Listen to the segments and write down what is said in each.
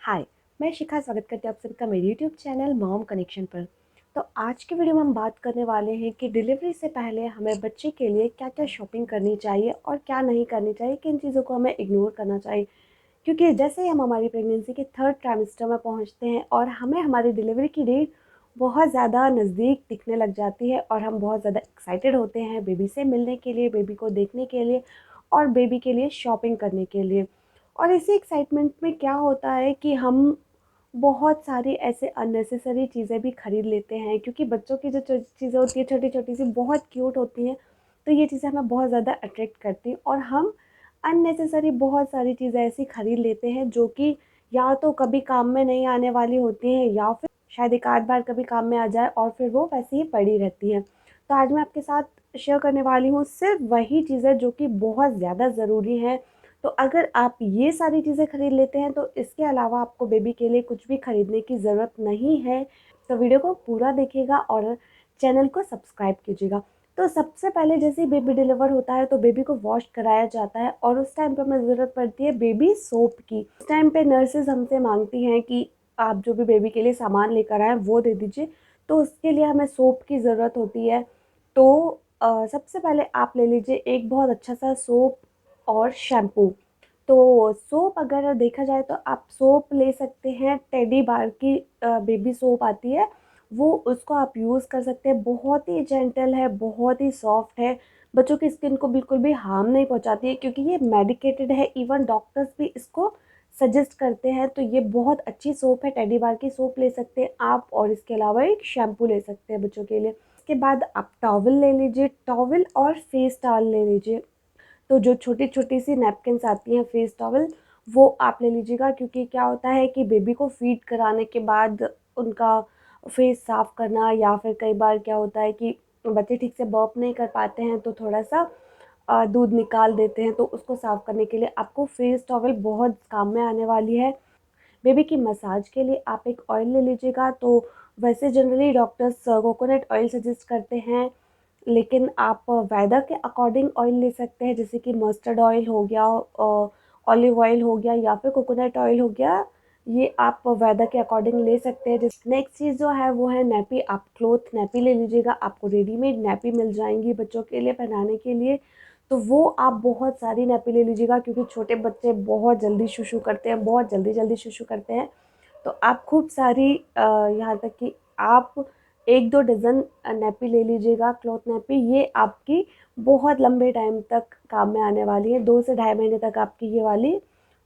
हाय, मैं शिखा स्वागत करती हूँ आप सभी का मेरे यूट्यूब चैनल मॉम कनेक्शन पर। तो आज की वीडियो में हम बात करने वाले हैं कि डिलीवरी से पहले हमें बच्चे के लिए क्या-क्या शॉपिंग करनी चाहिए और क्या नहीं करनी चाहिए, किन चीज़ों को हमें इग्नोर करना चाहिए। क्योंकि जैसे ही हम हमारी प्रेगनेंसी के थर्ड ट्राइमेस्टर में पहुँचते हैं और हमें हमारी डिलीवरी की डेट बहुत ज़्यादा नज़दीक दिखने लग जाती है और हम बहुत ज़्यादा एक्साइटेड होते हैं बेबी से मिलने के लिए, बेबी को देखने के लिए और बेबी के लिए शॉपिंग करने के लिए। और इसी एक्साइटमेंट में क्या होता है कि हम बहुत सारी ऐसे अननेसेसरी चीज़ें भी खरीद लेते हैं, क्योंकि बच्चों की जो चीज़ें होती हैं छोटी-छोटी सी बहुत क्यूट होती हैं, तो ये चीज़ें हमें बहुत ज़्यादा अट्रैक्ट करती हैं और हम अननेसेसरी बहुत सारी चीज़ें ऐसी खरीद लेते हैं जो कि या तो कभी काम में नहीं आने वाली होती हैं या फिर शायद एक आध बार कभी काम में आ जाए और फिर वो वैसे ही पड़ी रहती हैं। तो आज मैं आपके साथ शेयर करने वाली हूँ सिर्फ़ वही चीज़ें जो कि बहुत ज़्यादा ज़रूरी हैं। तो अगर आप ये सारी चीज़ें खरीद लेते हैं तो इसके अलावा आपको बेबी के लिए कुछ भी खरीदने की ज़रूरत नहीं है। तो वीडियो को पूरा देखिएगा और चैनल को सब्सक्राइब कीजिएगा। तो सबसे पहले जैसे ही बेबी डिलीवर होता है तो बेबी को वॉश कराया जाता है और उस टाइम पे हमें ज़रूरत पड़ती है बेबी सोप की। उस टाइम पे नर्सेज़ हमसे माँगती हैं कि आप जो भी बेबी के लिए सामान लेकर आएँ वो दे दीजिए, तो उसके लिए हमें सोप की ज़रूरत होती है। तो सबसे पहले आप ले लीजिए एक बहुत अच्छा-सा सोप और शैम्पू। तो सोप अगर देखा जाए तो आप सोप ले सकते हैं, टेडी बार की बेबी सोप आती है, वो उसको आप यूज़ कर सकते हैं। बहुत ही जेंटल है, बहुत ही सॉफ्ट है, बच्चों की स्किन को बिल्कुल भी हार्म नहीं पहुँचाती है क्योंकि ये मेडिकेटेड है। इवन डॉक्टर्स भी इसको सजेस्ट करते हैं, तो ये बहुत अच्छी सोप है। टेडी बार की सोप ले सकते हैं आप और इसके अलावा एक शैम्पू ले सकते हैं बच्चों के लिए। इसके बाद आप टॉवल ले लीजिए, टॉवल और फेस टॉवल ले लीजिए। तो जो छोटी-छोटी सी नैपकिन्स आती हैं फेस टॉवल, वो आप ले लीजिएगा, क्योंकि क्या होता है कि बेबी को फ़ीड कराने के बाद उनका फेस साफ़ करना या फिर कई बार क्या होता है कि बच्चे ठीक से बर्प नहीं कर पाते हैं तो थोड़ा-सा दूध निकाल देते हैं, तो उसको साफ़ करने के लिए आपको फेस टॉवल बहुत काम में आने वाली है। बेबी की मसाज के लिए आप एक ऑयल ले लीजिएगा। तो वैसे generally doctors coconut oil suggest करते हैं, लेकिन आप वेदर के अकॉर्डिंग ऑयल ले सकते हैं, जैसे कि मस्टर्ड ऑयल हो गया, ऑलिव ऑयल हो गया या फिर कोकोनट ऑयल हो गया। ये आप वेदर के अकॉर्डिंग ले सकते हैं। जिस नेक्स्ट चीज़ जो है वो है नैपी। आप क्लॉथ नैपी ले लीजिएगा, आपको रेडीमेड नैपी मिल जाएँगी बच्चों के लिए पहनाने के लिए। तो वो आप बहुत सारी नैपी ले लीजिएगा, क्योंकि छोटे बच्चे बहुत जल्दी शूशू करते हैं, बहुत जल्दी-जल्दी शूशू करते हैं। तो आप खूब सारी यहाँ तक कि आप 1-2 डज़न नैपी ले लीजिएगा, क्लॉथ नैपी। ये आपकी बहुत लंबे टाइम तक काम में आने वाली है, 2 से ढाई महीने तक आपकी ये वाली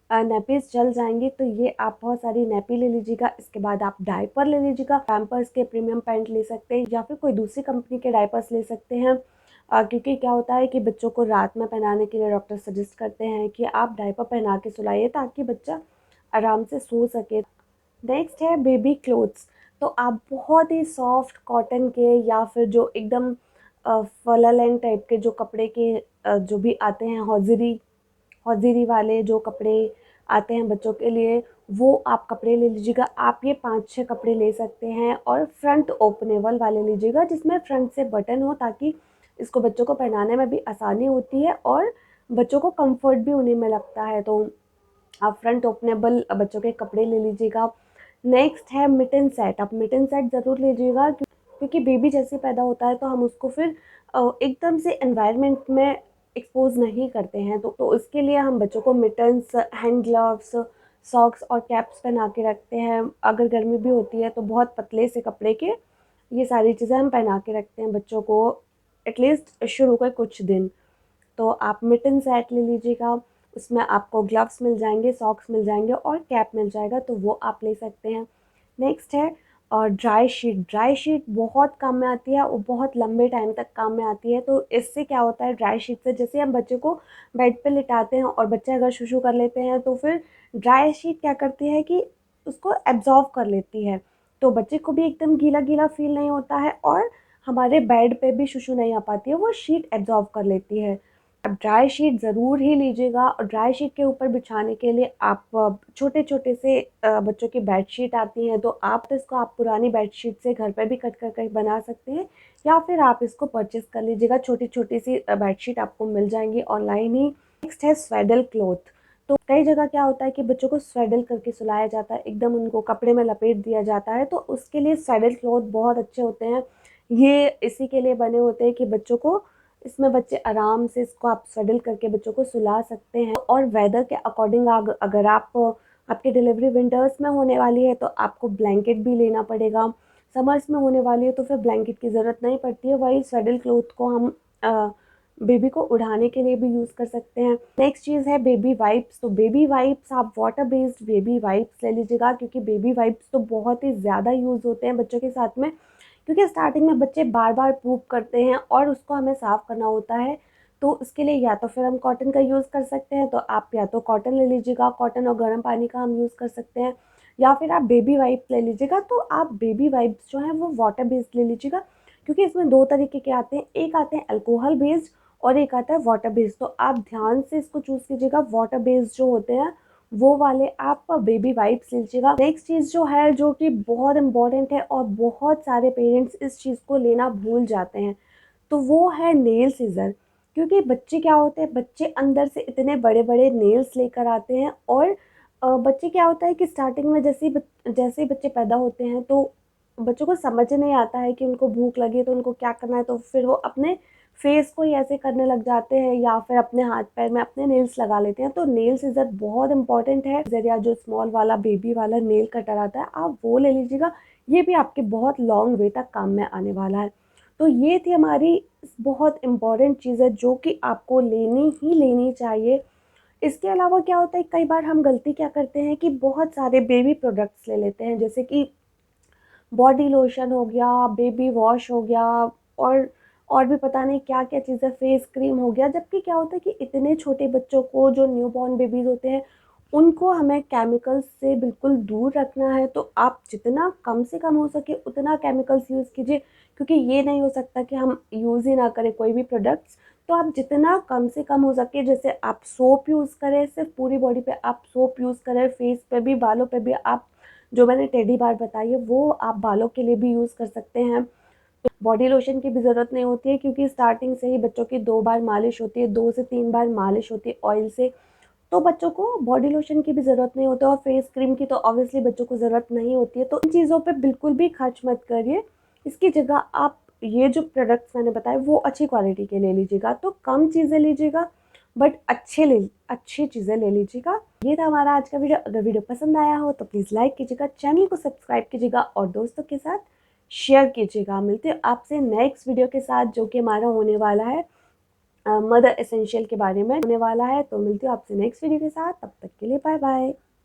नैपीज़ चल जाएँगी। तो ये आप बहुत सारी नैपी ले लीजिएगा। इसके बाद आप डायपर ले लीजिएगा, पैम्पर्स के प्रीमियम पैंट ले सकते हैं या फिर कोई दूसरी कंपनी के डायपर्स ले सकते हैं। क्योंकि क्या होता है कि बच्चों को रात में पहनाने के लिए डॉक्टर सजेस्ट करते हैं कि आप डायपर पहना के सुलाइए ताकि बच्चा आराम से सो सके। नेक्स्ट है बेबी क्लोथ्स। तो आप बहुत ही सॉफ्ट कॉटन के या फिर जो एकदम फला लैंग टाइप के जो कपड़े के जो भी आते हैं, हौज़री हौज़री वाले जो कपड़े आते हैं बच्चों के लिए, वो आप कपड़े ले लीजिएगा। आप ये 5-6 कपड़े ले सकते हैं और फ्रंट ओपनेबल वाले लीजिएगा, जिसमें फ्रंट से बटन हो ताकि इसको बच्चों को पहनाने में भी आसानी होती है और बच्चों को कम्फ़र्ट भी उन्हीं में लगता है। तो आप फ्रंट ओपनेबल बच्चों के कपड़े ले लीजिएगा। नेक्स्ट है मिटन सेट। आप मिटन सेट ज़रूर लीजिएगा, क्योंकि बेबी जैसे पैदा होता है तो हम उसको फिर एकदम से एनवायरनमेंट में एक्सपोज़ नहीं करते हैं। तो उसके लिए हम बच्चों को मिटन्स, हैंड ग्लव्स, सॉक्स और कैप्स पहना के रखते हैं। अगर गर्मी भी होती है तो बहुत पतले से कपड़े के ये सारी चीज़ें हम पहना के रखते हैं बच्चों को एटलीस्ट शुरू के कुछ दिन। तो आप मिटन सेट ले लीजिएगा, उसमें आपको ग्लव्स मिल जाएँगे, सॉक्स मिल जाएँगे और कैप मिल जाएगा, तो वो आप ले सकते हैं। नेक्स्ट है ड्राई शीट। ड्राई शीट बहुत काम में आती है और बहुत लंबे टाइम तक काम में आती है। तो इससे क्या होता है, ड्राई शीट से जैसे हम बच्चे को बेड पे लिटाते हैं और बच्चा अगर शूशू कर लेते हैं तो फिर ड्राई शीट क्या करती है कि उसको एब्ज़ॉर्ब कर लेती है। तो बच्चे को भी एकदम गीला-गीला फ़ील नहीं होता है और हमारे बेड पे भी शूशू नहीं आ पाती है, वो शीट एब्ज़ॉर्ब कर लेती है। आप ड्राई शीट ज़रूर ही लीजिएगा और ड्राई शीट के ऊपर बिछाने के लिए आप छोटे-छोटे से बच्चों की बेडशीट आती हैं, तो आप इसको आप पुरानी बेडशीट से घर पे भी कट कर के बना सकते हैं या फिर आप इसको परचेज़ कर लीजिएगा। छोटी-छोटी सी बेडशीट आपको मिल जाएँगी ऑनलाइन ही। नेक्स्ट है स्वेडल क्लॉथ। तो कई जगह क्या होता है कि बच्चों को स्वेडल करके सुलाया जाता है, एकदम उनको कपड़े में लपेट दिया जाता है, तो उसके लिए स्वेडल क्लॉथ बहुत अच्छे होते हैं। ये इसी के लिए बने होते हैं कि बच्चों को, इसमें बच्चे आराम से इसको आप स्वेडल करके बच्चों को सुला सकते हैं। और वेदर के अकॉर्डिंग अगर आप, आपकी डिलीवरी विंटर्स में होने वाली है तो आपको ब्लैंकेट भी लेना पड़ेगा, समर्स में होने वाली है तो फिर ब्लैंकेट की ज़रूरत नहीं पड़ती है। वही स्वेडल क्लॉथ को हम बेबी को उड़ाने के लिए भी यूज़ कर सकते हैं। नेक्स्ट चीज़ है बेबी वाइप्स। तो बेबी वाइप्स आप वाटर बेस्ड बेबी वाइप्स ले लीजिएगा, क्योंकि बेबी वाइप्स तो बहुत ही ज़्यादा यूज़ होते हैं बच्चों के साथ में, क्योंकि स्टार्टिंग में बच्चे बार बार पूप करते हैं और उसको हमें साफ़ करना होता है। तो उसके लिए या तो फिर हम कॉटन का यूज़ कर सकते हैं, तो आप या तो कॉटन ले लीजिएगा, कॉटन और गर्म पानी का हम यूज़ कर सकते हैं, या फिर आप बेबी वाइप्स ले लीजिएगा। तो आप बेबी वाइप्स जो हैं वो वाटर बेस्ड ले लीजिएगा, क्योंकि इसमें 2 तरीके के आते हैं, एक आते हैं अल्कोहल बेस्ड और एक आता है वाटर बेस्ड। तो आप ध्यान से इसको चूज़ कीजिएगा, वाटर बेस्ड जो होते हैं वो वाले आप बेबी वाइप्स लीजिएगा। नेक्स्ट चीज़ जो है, जो कि बहुत इम्पॉर्टेंट है और बहुत सारे पेरेंट्स इस चीज़ को लेना भूल जाते हैं, तो वो है नेल सीज़र। क्योंकि बच्चे क्या होते हैं, बच्चे अंदर से इतने बड़े-बड़े नेल्स लेकर आते हैं, और बच्चे क्या होता है कि स्टार्टिंग में जैसे ही बच्चे पैदा होते हैं तो बच्चों को समझ नहीं आता है कि उनको भूख लगी है तो उनको क्या करना है, तो फिर वो अपने फेस को ही ऐसे करने लग जाते हैं या फिर अपने हाथ-पैर में अपने नेल्स लगा लेते हैं। तो नेल सीज़र बहुत इम्पोर्टेंट है। सीज़र या जो स्मॉल वाला बेबी वाला नेल कटर आता है, आप वो ले लीजिएगा। ये भी आपके बहुत लॉन्ग वे तक काम में आने वाला है। तो ये थी हमारी बहुत इम्पॉर्टेंट चीज़ है जो कि आपको लेनी ही लेनी चाहिए। इसके अलावा क्या होता है, कई बार हम गलती क्या करते हैं कि बहुत सारे बेबी प्रोडक्ट्स ले लेते हैं, जैसे कि बॉडी लोशन हो गया, बेबी वॉश हो गया, और और भी पता नहीं क्या-क्या चीज़ें, फेस क्रीम हो गया। जबकि क्या होता है कि इतने छोटे बच्चों को, जो न्यूबॉर्न बेबीज़ होते हैं, उनको हमें केमिकल्स से बिल्कुल दूर रखना है। तो आप जितना कम से कम हो सके उतना केमिकल्स यूज़ कीजिए, क्योंकि ये नहीं हो सकता कि हम यूज़ ही ना करें कोई भी प्रोडक्ट्स। तो आप जितना कम से कम हो सके, जैसे आप सोप यूज़ करें, सिर्फ़ पूरी बॉडी पे आप सोप यूज़ करें, फेस पे भी, बालों पे भी। आप जो मैंने टेडी बार बताई है वो आप बालों के लिए भी यूज़ कर सकते हैं। बॉडी लोशन की भी ज़रूरत नहीं होती है, क्योंकि स्टार्टिंग से ही बच्चों की 2 बार मालिश होती है, 2 से 3 बार मालिश होती है ऑयल से। तो बच्चों को बॉडी लोशन की भी ज़रूरत नहीं होती, और फेस क्रीम की तो ऑब्वियसली बच्चों को ज़रूरत नहीं होती है। तो इन चीज़ों पे बिल्कुल भी खर्च मत करिए। इसकी जगह आप ये जो प्रोडक्ट्स मैंने बताए वो अच्छी क्वालिटी के ले लीजिएगा। तो कम चीज़ें लीजिएगा, बट अच्छी चीज़ें ले लीजिएगा। ये था हमारा आज का वीडियो। अगर वीडियो पसंद आया हो तो प्लीज़ लाइक कीजिएगा, चैनल को सब्सक्राइब कीजिएगा और दोस्तों के साथ शेयर कीजिएगा। मिलते हैं आपसे नेक्स्ट वीडियो के साथ, जो कि हमारा होने वाला है मदर एसेंशियल के बारे में होने वाला है। तो मिलती हूँ आपसे नेक्स्ट वीडियो के साथ, तब तक के लिए बाय बाय।